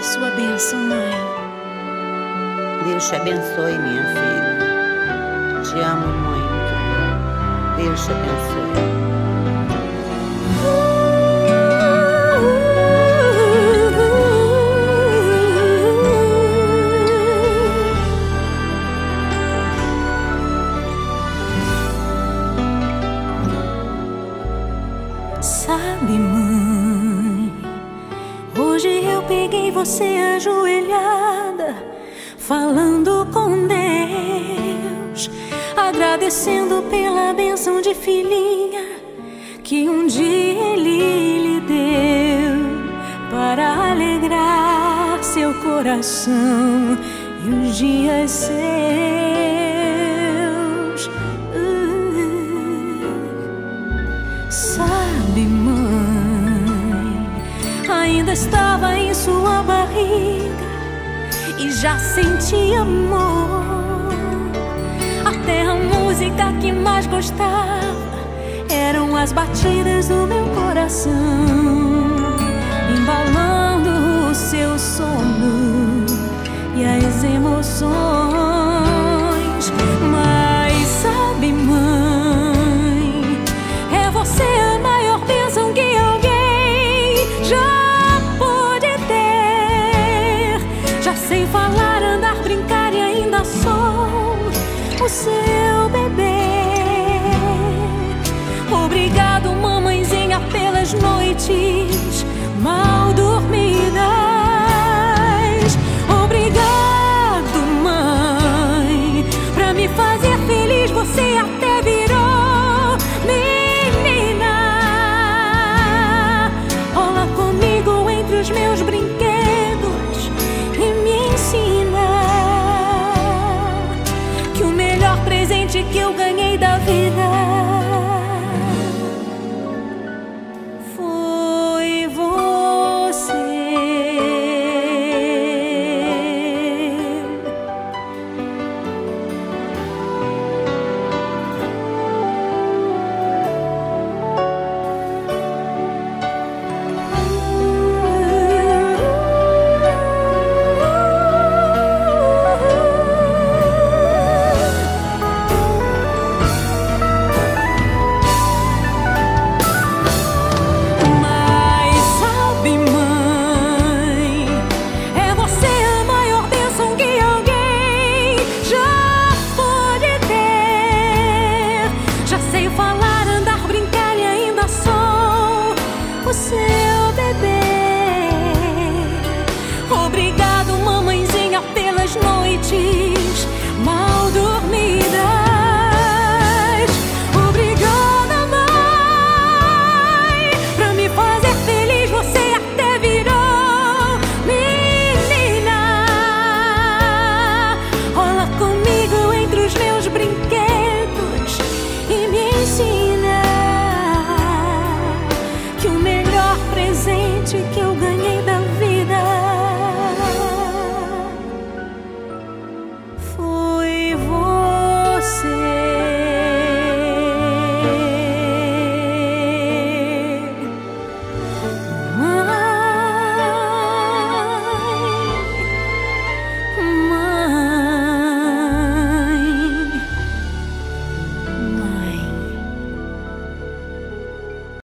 sua bênção, mãe. Deus te abençoe, minha filha. Te amo muito. Deus te abençoe. Sabe, mãe, hoje eu peguei você ajoelhada, falando com Deus, agradecendo pela bênção de filhinha que um dia Ele lhe deu, para alegrar seu coração e os dias seus. Sabe, mãe, ainda estava em sua barriga e já sentia amor. Até a música que mais gostava eram as batidas do meu coração, embalando o seu sono e as emoções. Mas sabe, mãe, é você a maior bênção que alguém já pôde ter. Já sei falar, andar, brincar e ainda sou o seu bebê. Obrigado, mamãezinha, pelas noites